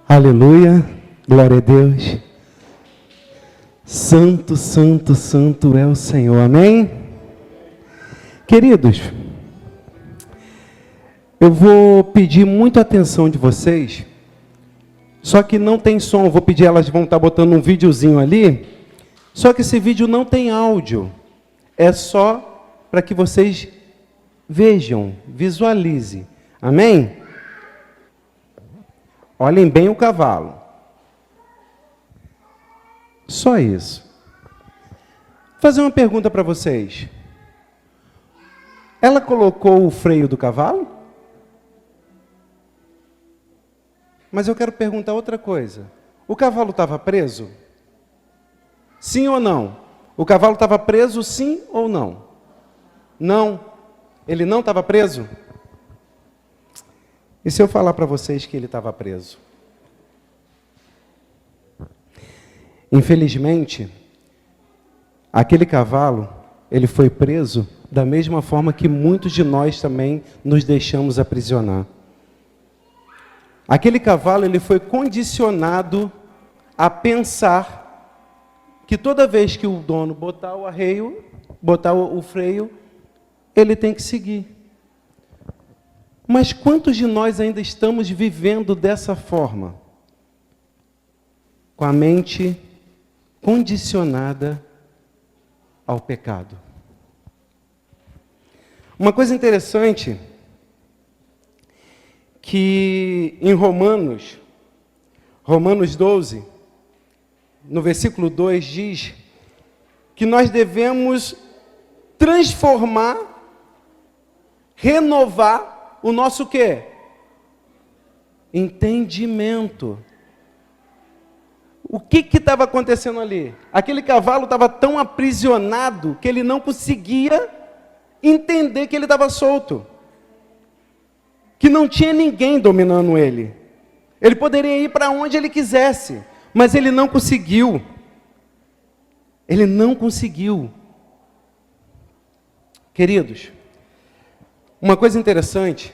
Aleluia, glória a Deus. Santo, santo, santo é o Senhor, amém? Queridos, eu vou pedir muita atenção de vocês, só que não tem som, eu vou pedir, elas vão estar botando um videozinho ali, só que esse vídeo não tem áudio, é só para que vocês vejam, visualizem, amém? Olhem bem o cavalo. Só isso. Vou fazer uma pergunta para vocês. Ela colocou o freio do cavalo? Mas eu quero perguntar outra coisa. O cavalo estava preso? Sim ou não? O cavalo estava preso, sim ou não? Não. Ele não estava preso? E se eu falar para vocês que ele estava preso? Infelizmente, aquele cavalo, ele foi preso da mesma forma que muitos de nós também nos deixamos aprisionar. Aquele cavalo, ele foi condicionado a pensar que toda vez que o dono botar o arreio, botar o freio, ele tem que seguir. Mas quantos de nós ainda estamos vivendo dessa forma? Com a mente condicionada ao pecado. Uma coisa interessante, que em Romanos 12, no versículo 2 diz que nós devemos transformar, renovar o nosso quê? Entendimento. O que estava acontecendo ali? Aquele cavalo estava tão aprisionado que ele não conseguia entender que ele estava solto. Que não tinha ninguém dominando ele. Ele poderia ir para onde ele quisesse, mas ele não conseguiu. Ele não conseguiu. Queridos, uma coisa interessante,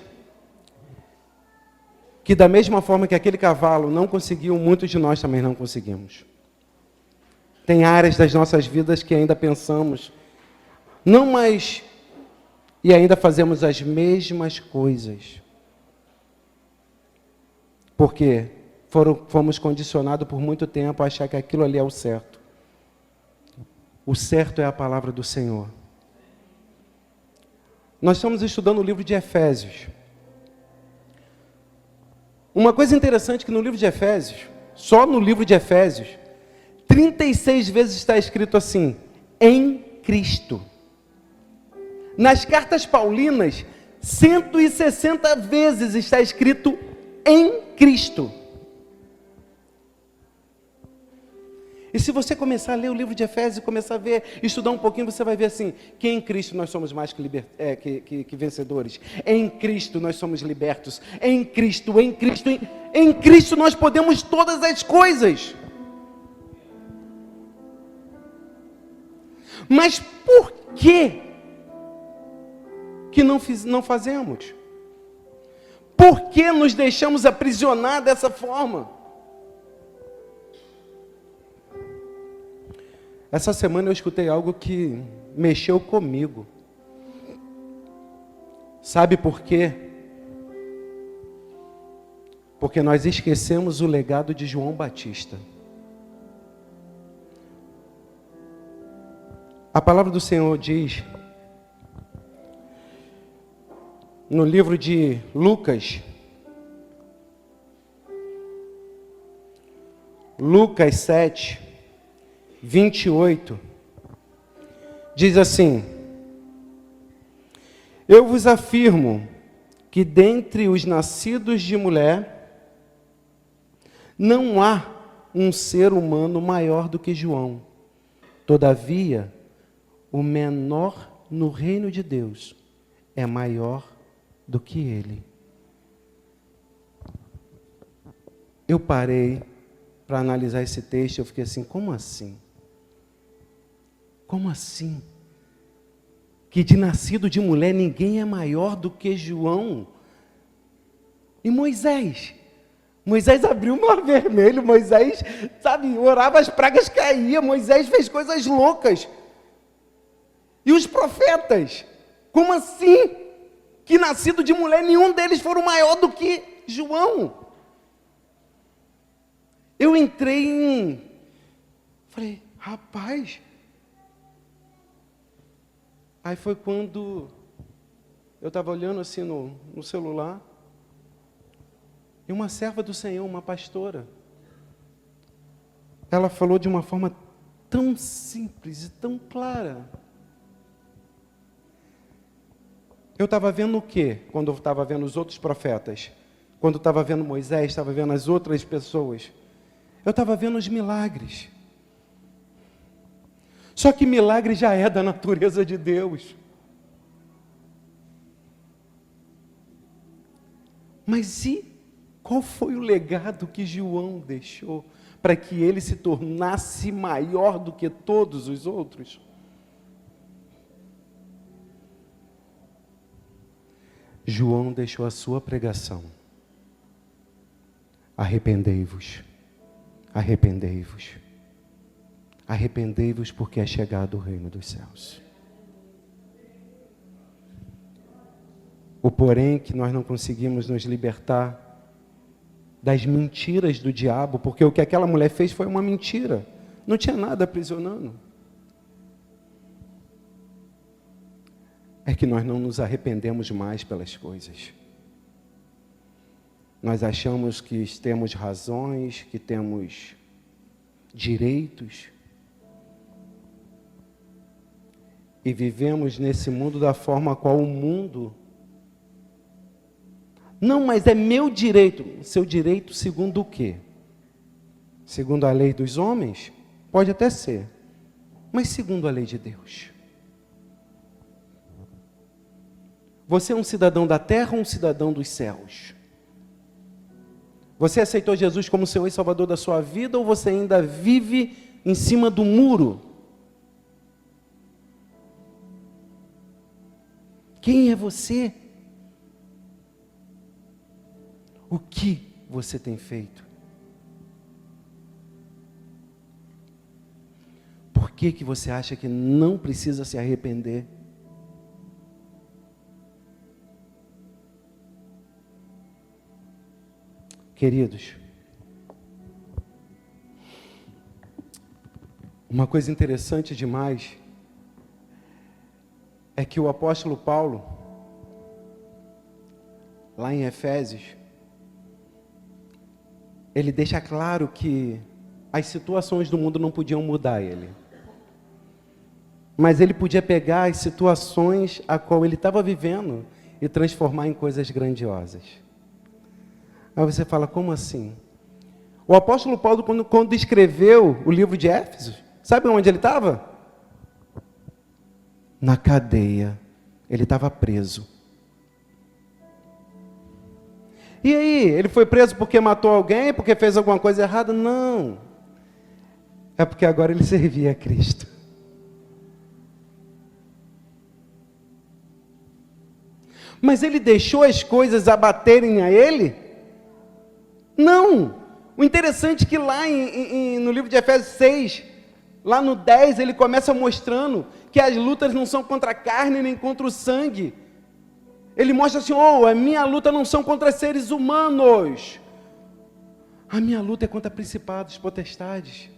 que da mesma forma que aquele cavalo não conseguiu, muitos de nós também não conseguimos. Tem áreas das nossas vidas que ainda pensamos, não mais, e ainda fazemos as mesmas coisas. Porque fomos condicionados por muito tempo a achar que aquilo ali é o certo. O certo é a palavra do Senhor. Nós estamos estudando o livro de Efésios. Uma coisa interessante é que no livro de Efésios, só no livro de Efésios, 36 vezes está escrito assim, em Cristo. Nas cartas paulinas, 160 vezes está escrito em Cristo. E se você começar a ler o livro de Efésios e começar a ver, estudar um pouquinho, você vai ver assim, que em Cristo nós somos mais que vencedores. Em Cristo nós somos libertos. Em Cristo, em Cristo, em Cristo nós podemos todas as coisas. Mas por que não fazemos? Por que nos deixamos aprisionar dessa forma? Essa semana eu escutei algo que mexeu comigo. Sabe por quê? Porque nós esquecemos o legado de João Batista. A palavra do Senhor diz, no livro de Lucas 7, 28, diz assim, eu vos afirmo que dentre os nascidos de mulher, não há um ser humano maior do que João. Todavia, o menor no reino de Deus é maior do que ele. Eu parei para analisar esse texto, eu fiquei assim, como assim? Como assim? que de nascido de mulher ninguém é maior do que João. E Moisés? Moisés abriu o mar vermelho, Moisés, sabe, orava, as pragas caíam, Moisés fez coisas loucas. E os profetas? Como assim? Que nascido de mulher, nenhum deles foram maior do que João. Eu falei, rapaz. Aí foi quando eu estava olhando assim no celular, e uma serva do Senhor, uma pastora, ela falou de uma forma tão simples e tão clara. Eu estava vendo o quê? Quando eu estava vendo os outros profetas, quando eu estava vendo Moisés, estava vendo as outras pessoas, eu estava vendo os milagres. Só que milagre já é da natureza de Deus. Mas e qual foi o legado que João deixou para que ele se tornasse maior do que todos os outros? João deixou a sua pregação. Arrependei-vos, arrependei-vos, arrependei-vos porque é chegado o reino dos céus. O porém que nós não conseguimos nos libertar das mentiras do diabo, porque o que aquela mulher fez foi uma mentira, não tinha nada aprisionando. É que nós não nos arrependemos mais pelas coisas. Nós achamos que temos razões, que temos direitos, e vivemos nesse mundo da forma a qual o mundo... Não, mas é meu direito. Seu direito segundo o quê? Segundo a lei dos homens? Pode até ser. Mas segundo a lei de Deus. Você é um cidadão da terra ou um cidadão dos céus? Você aceitou Jesus como seu ex-salvador da sua vida ou você ainda vive em cima do muro? Quem é você? O que você tem feito? Por que você acha que não precisa se arrepender? Queridos, uma coisa interessante demais é que o apóstolo Paulo, lá em Efésios, ele deixa claro que as situações do mundo não podiam mudar ele. Mas ele podia pegar as situações a qual ele estava vivendo e transformar em coisas grandiosas. Aí você fala, como assim? O apóstolo Paulo, quando escreveu o livro de Éfeso, sabe onde ele estava? Na cadeia. Ele estava preso. E aí, ele foi preso porque matou alguém, porque fez alguma coisa errada? Não. É porque agora ele servia a Cristo. Mas ele deixou as coisas abaterem a ele? Não. O interessante é que lá no livro de Efésios 6, lá no 10, ele começa mostrando que as lutas não são contra a carne nem contra o sangue. Ele mostra assim, a minha luta não são contra seres humanos. A minha luta é contra principados, potestades.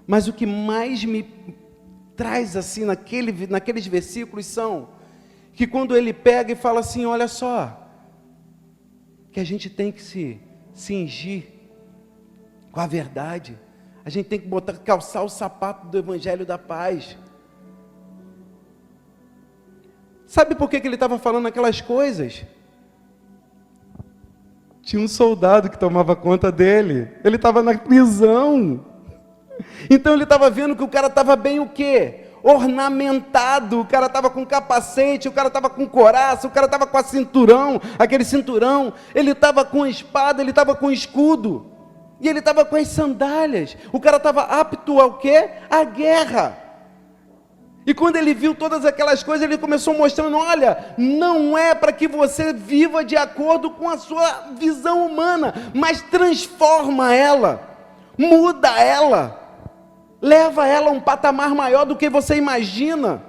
Mas o que mais me traz assim naqueles versículos são que quando ele pega e fala assim, olha só, que a gente tem que se cingir com a verdade. A gente tem que calçar o sapato do evangelho da paz. Sabe por que ele estava falando aquelas coisas? Tinha um soldado que tomava conta dele. Ele estava na prisão. Então ele estava vendo que o cara estava bem o quê? Ornamentado. O cara estava com capacete, o cara estava com couraça, o cara estava com a cinturão, aquele cinturão. Ele estava com a espada, ele estava com o escudo. E ele estava com as sandálias. O cara estava apto ao quê? À guerra. E quando ele viu todas aquelas coisas, ele começou mostrando, olha, não é para que você viva de acordo com a sua visão humana, mas transforma ela, muda ela, leva ela a um patamar maior do que você imagina.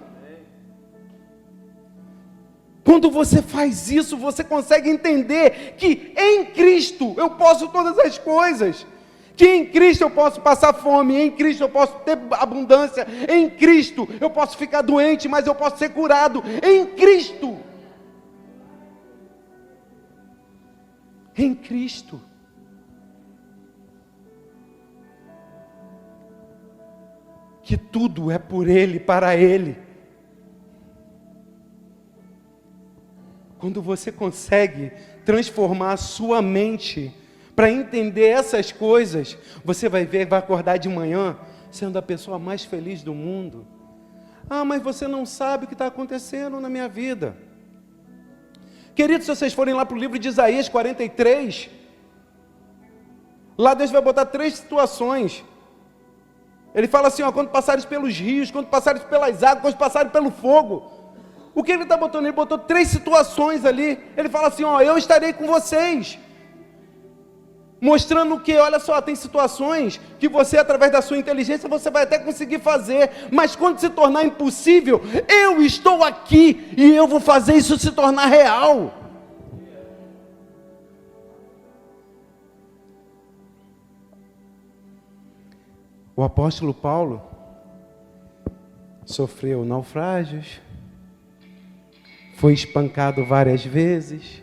Quando você faz isso, você consegue entender que em Cristo eu posso todas as coisas. Que em Cristo eu posso passar fome, em Cristo eu posso ter abundância, em Cristo eu posso ficar doente, mas eu posso ser curado, em Cristo. Em Cristo. Que tudo é por Ele, para Ele. Quando você consegue transformar a sua mente para entender essas coisas, você vai ver, vai acordar de manhã sendo a pessoa mais feliz do mundo. Ah, mas você não sabe o que está acontecendo na minha vida. Queridos, se vocês forem lá para o livro de Isaías 43, lá Deus vai botar 3 situações. Ele fala assim, ó, quando passares pelos rios, quando passares pelas águas, quando passares pelo fogo. O que ele está botando? Ele botou 3 situações ali. Ele fala assim, ó, eu estarei com vocês. Mostrando que, olha só, tem situações que você, através da sua inteligência, você vai até conseguir fazer, mas quando se tornar impossível, eu estou aqui e eu vou fazer isso se tornar real. O apóstolo Paulo sofreu naufrágios, foi espancado várias vezes,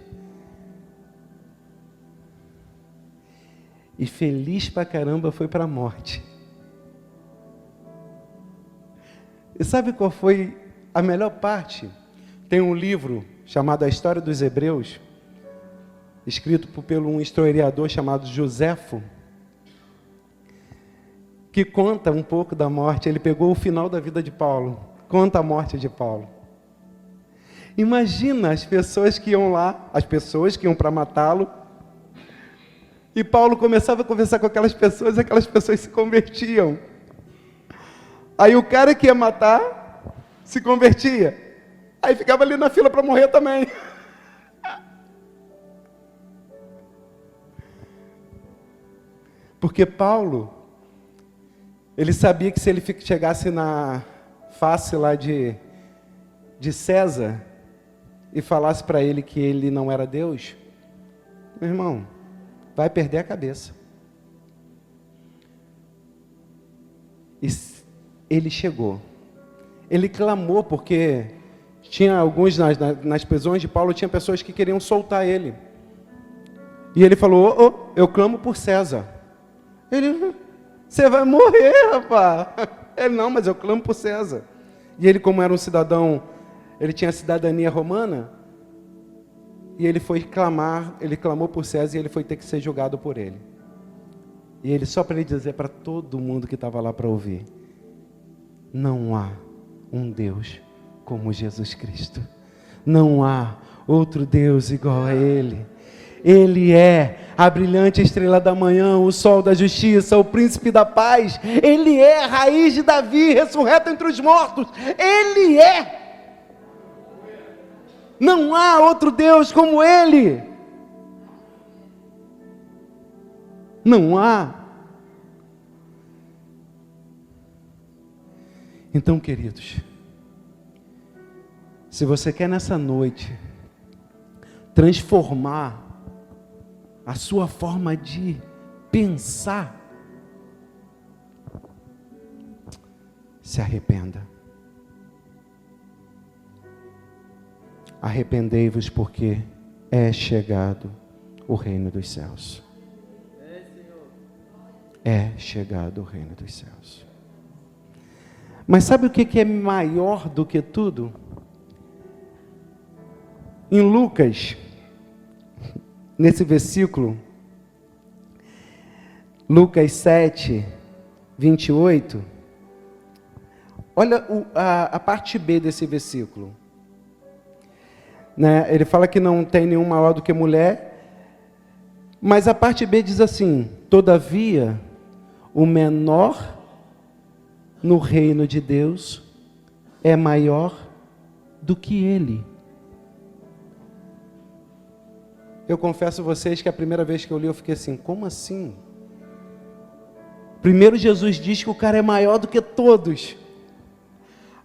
e feliz pra caramba foi para a morte. E sabe qual foi a melhor parte? Tem um livro chamado A História dos Hebreus, escrito por um historiador chamado Joséfo, que conta um pouco da morte. Ele pegou o final da vida de Paulo, conta a morte de Paulo. Imagina as pessoas que iam lá, as pessoas que iam para matá-lo, e Paulo começava a conversar com aquelas pessoas se convertiam. Aí o cara que ia matar, se convertia. Aí ficava ali na fila para morrer também. Porque Paulo, ele sabia que se ele chegasse na face lá de César, e falasse para ele que ele não era Deus, meu irmão, vai perder a cabeça. E ele chegou. Ele clamou, porque tinha alguns nas prisões de Paulo, tinha pessoas que queriam soltar ele. E ele falou, eu clamo por César. Ele, você vai morrer, rapaz. Ele, não, mas eu clamo por César. E ele, como era um cidadão, ele tinha cidadania romana, e ele foi clamar, ele clamou por César, e ele foi ter que ser julgado por ele. E ele, só para ele dizer para todo mundo que estava lá para ouvir, não há um Deus como Jesus Cristo. Não há outro Deus igual a Ele. Ele é a brilhante estrela da manhã, o sol da justiça, o príncipe da paz. Ele é a raiz de Davi, ressurreto entre os mortos. Ele é. Não há outro Deus como Ele. Não há. Então, queridos, se você quer nessa noite transformar a sua forma de pensar, se arrependa. Arrependei-vos, porque é chegado o reino dos céus. É chegado o reino dos céus. Mas sabe o que é maior do que tudo? Em Lucas, nesse versículo, Lucas 7, 28, olha a parte B desse versículo. Né? Ele fala que não tem nenhum maior do que mulher, mas a parte B diz assim: todavia, o menor no reino de Deus é maior do que ele. Eu confesso a vocês que a primeira vez que eu li, eu fiquei assim, como assim? Primeiro Jesus diz que o cara é maior do que todos.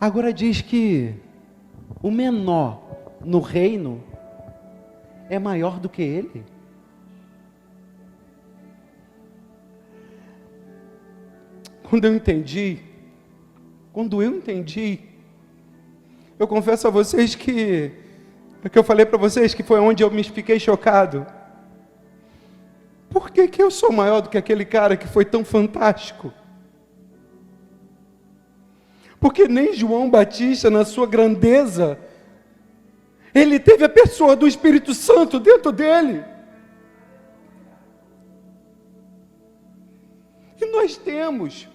Agora diz que o menor no reino é maior do que ele. Quando eu entendi, eu confesso a vocês que eu falei para vocês que foi onde eu me fiquei chocado. Por que eu sou maior do que aquele cara que foi tão fantástico? Porque nem João Batista, na sua grandeza, ele teve a pessoa do Espírito Santo dentro dele. E nós temos.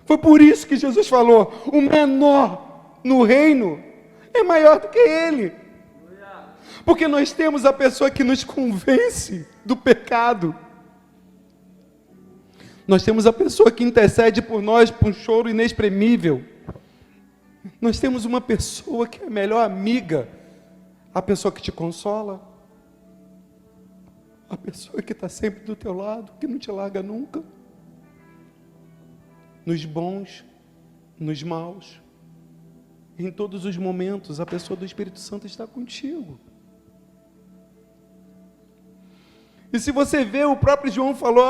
Foi por isso que Jesus falou, o menor no reino é maior do que ele. Porque nós temos a pessoa que nos convence do pecado. Nós temos a pessoa que intercede por nós, por um choro inexprimível. Nós temos uma pessoa que é a melhor amiga, a pessoa que te consola, a pessoa que está sempre do teu lado, que não te larga nunca. Nos bons, nos maus, em todos os momentos, a pessoa do Espírito Santo está contigo. E se você vê, o próprio João falou,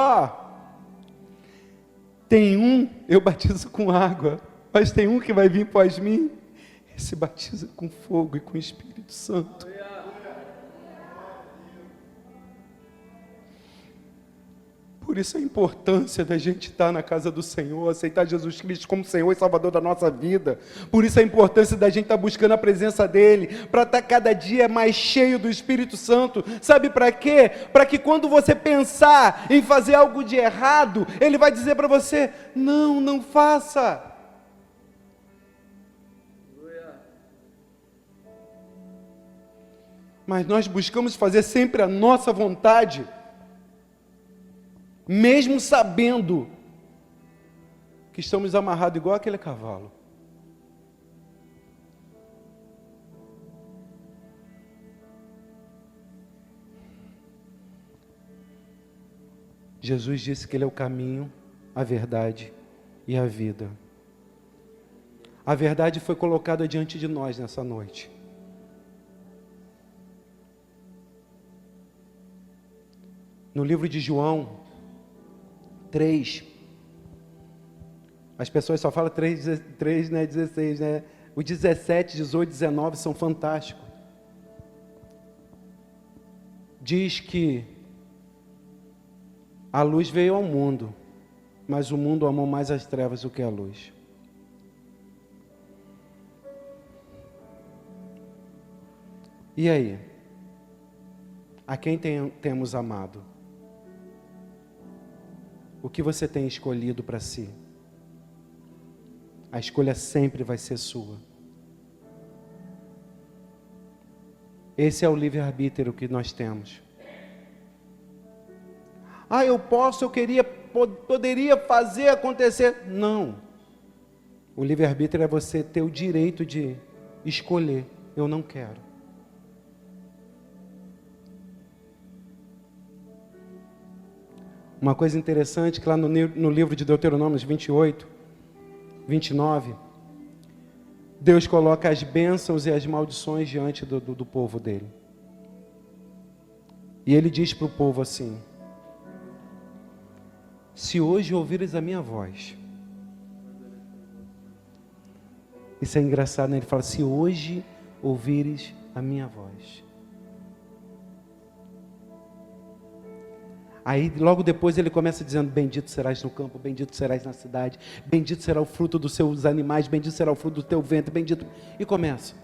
tem um, eu batizo com água, mas tem um que vai vir após mim, esse batiza com fogo e com o Espírito Santo. Por isso a importância da gente estar na casa do Senhor, aceitar Jesus Cristo como Senhor e Salvador da nossa vida. Por isso a importância da gente estar buscando a presença dEle, para estar cada dia mais cheio do Espírito Santo. Sabe para quê? Para que quando você pensar em fazer algo de errado, Ele vai dizer para você, não faça. Mas nós buscamos fazer sempre a nossa vontade, mesmo sabendo que estamos amarrados igual aquele cavalo. Jesus disse que Ele é o caminho, a verdade e a vida. A verdade foi colocada diante de nós nessa noite. No livro de João 3, as pessoas só falam 3, né, 16, né? O 17, 18, 19 são fantásticos. Diz que a luz veio ao mundo, mas o mundo amou mais as trevas do que a luz. E aí? A quem temos amado? O que você tem escolhido para si? A escolha sempre vai ser sua. Esse é o livre-arbítrio que nós temos. Poderia fazer acontecer. Não. O livre-arbítrio é você ter o direito de escolher. Eu não quero. Uma coisa interessante, que lá no livro de Deuteronômio 28, 29, Deus coloca as bênçãos e as maldições diante do povo dele. E ele diz para o povo assim, se hoje ouvires a minha voz, isso é engraçado, né? Ele fala, se hoje ouvires a minha voz. Aí logo depois ele começa dizendo, bendito serás no campo, bendito serás na cidade, bendito será o fruto dos seus animais, bendito será o fruto do teu ventre, bendito... E começa.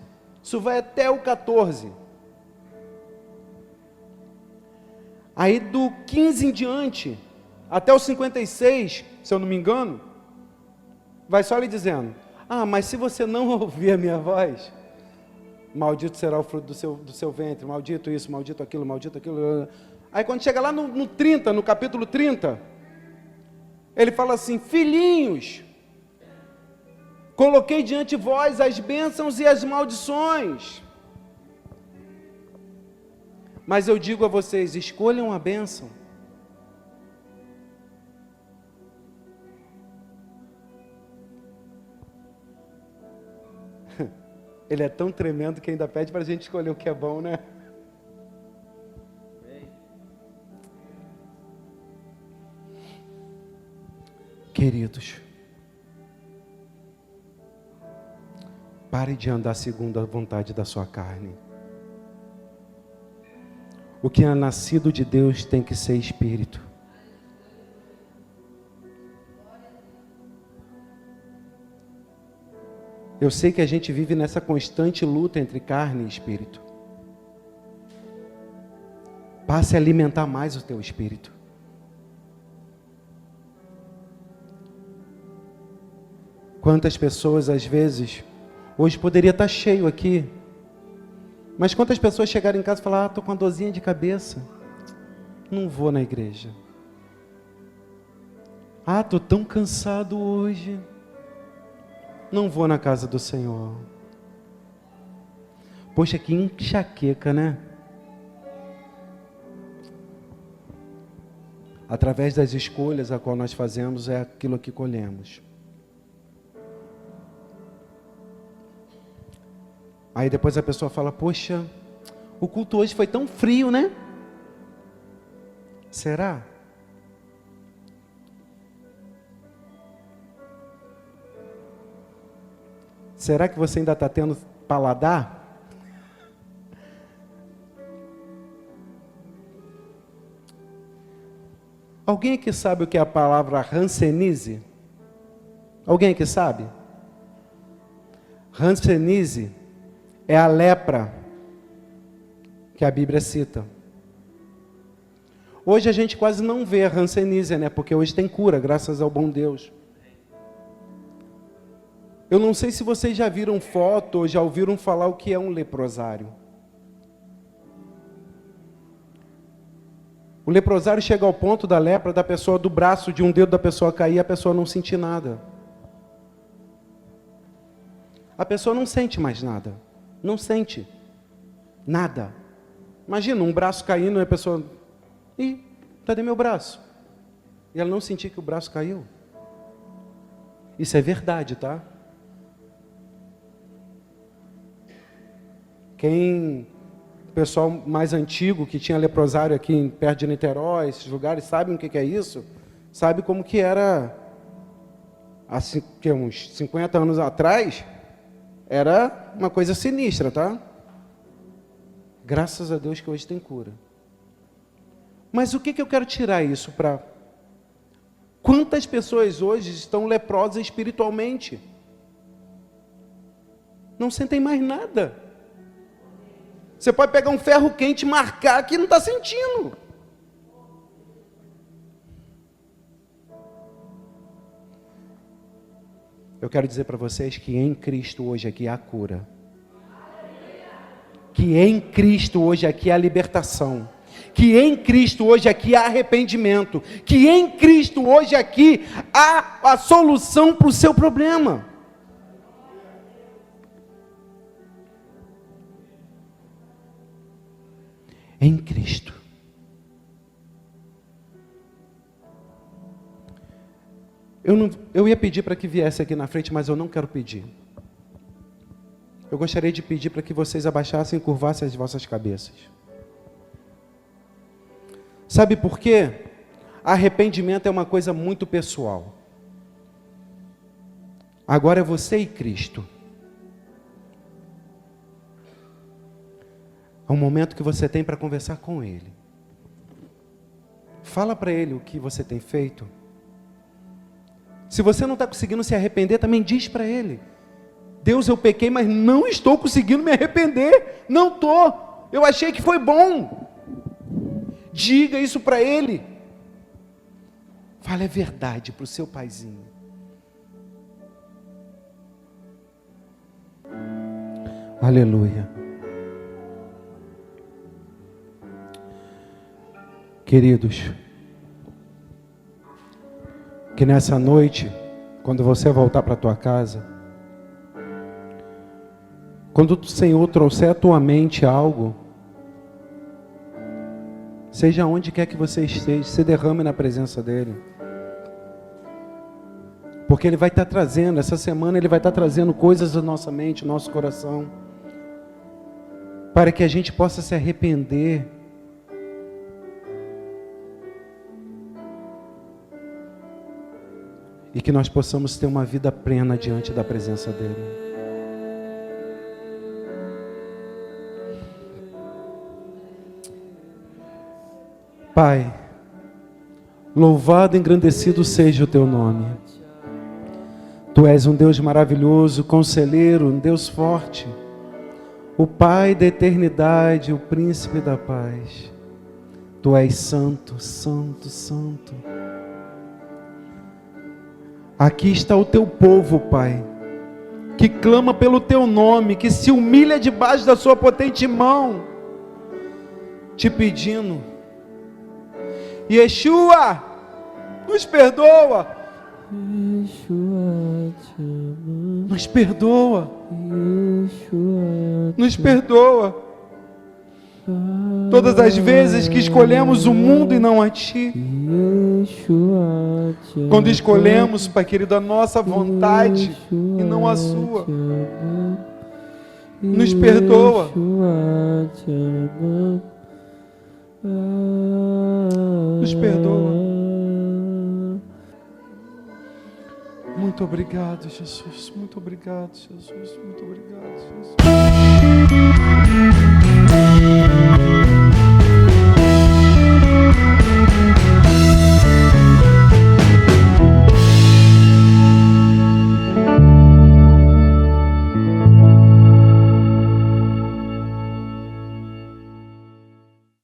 Isso vai até o 14. Aí do 15 em diante, até o 56, se eu não me engano, vai só lhe dizendo, mas se você não ouvir a minha voz, maldito será o fruto do seu ventre, maldito isso, maldito aquilo, maldito aquilo... Aí quando chega lá no 30, no capítulo 30, ele fala assim, filhinhos, Coloquei diante de vós as bênçãos e as maldições. Mas eu digo a vocês, escolham a bênção. Ele é tão tremendo que ainda pede para a gente escolher o que é bom, né? Queridos, pare de andar segundo a vontade da sua carne. O que é nascido de Deus tem que ser espírito. Eu sei que a gente vive nessa constante luta entre carne e espírito. Passe a alimentar mais o teu espírito. Quantas pessoas, às vezes, hoje poderia estar cheio aqui, mas quantas pessoas chegaram em casa e falaram, estou com uma dorzinha de cabeça, não vou na igreja. Estou tão cansado hoje, não vou na casa do Senhor. Poxa, que enxaqueca, né? Através das escolhas a qual nós fazemos, é aquilo que colhemos. Aí depois a pessoa fala, poxa, o culto hoje foi tão frio, né? Será? Será que você ainda está tendo paladar? Alguém aqui sabe o que é a palavra hanseníase? Alguém aqui sabe? Hanseníase é a lepra que a Bíblia cita. Hoje a gente quase não vê a hanseníase, né? Porque hoje tem cura, graças ao bom Deus. Eu não sei se vocês já viram foto ou já ouviram falar o que é um leprosário. O leprosário chega ao ponto da lepra da pessoa, do braço de um dedo da pessoa cair, a pessoa não sentir nada. A pessoa não sente mais nada. Não sente nada. Imagina um braço caindo e a pessoa, cadê meu braço? E ela não sentir que o braço caiu. Isso é verdade, tá? O pessoal mais antigo que tinha leprosário aqui perto de Niterói, esses lugares, sabem o que é isso? Sabe como que era assim, uns 50 anos atrás? Era uma coisa sinistra, tá? Graças a Deus que hoje tem cura. Mas o que eu quero tirar isso para... Quantas pessoas hoje estão leprosas espiritualmente? Não sentem mais nada. Você pode pegar um ferro quente e marcar que não está sentindo. Eu quero dizer para vocês que em Cristo hoje aqui há cura. Que em Cristo hoje aqui há libertação. Que em Cristo hoje aqui há arrependimento. Que em Cristo hoje aqui há a solução para o seu problema. Em Cristo. Eu ia pedir para que viesse aqui na frente, mas eu não quero pedir. Eu gostaria de pedir para que vocês abaixassem e curvassem as vossas cabeças. Sabe por quê? Arrependimento é uma coisa muito pessoal. Agora é você e Cristo. É um momento que você tem para conversar com Ele. Fala para Ele o que você tem feito. Se você não está conseguindo se arrepender, também diz para Ele. Deus, eu pequei, mas não estou conseguindo me arrepender. Não estou. Eu achei que foi bom. Diga isso para Ele. Fale a verdade para o seu paizinho. Aleluia. Queridos, que nessa noite, quando você voltar para a tua casa, Quando o Senhor trouxer à tua mente algo, seja onde quer que você esteja, se derrame na presença dEle. Porque Ele vai estar trazendo, essa semana Ele vai estar trazendo coisas da nossa mente, do nosso coração, para que a gente possa se arrepender. E que nós possamos ter uma vida plena diante da presença dEle. Pai, louvado e engrandecido seja o Teu nome. Tu és um Deus maravilhoso, conselheiro, um Deus forte, o Pai da eternidade, o Príncipe da paz. Tu és santo, santo, santo. Aqui está o Teu povo, Pai, que clama pelo Teu nome, que se humilha debaixo da Sua potente mão, te pedindo: Yeshua, nos perdoa. Yeshua, te amo. Nos perdoa. Yeshua, Nos perdoa. Todas as vezes que escolhemos o mundo e não a Ti. Yeshua, te amo. Quando escolhemos, Pai querido, a nossa vontade e não a Sua. Nos perdoa. Yeshua, te amo. Nos perdoa. Muito obrigado, Jesus. Muito obrigado, Jesus. Muito obrigado, Jesus.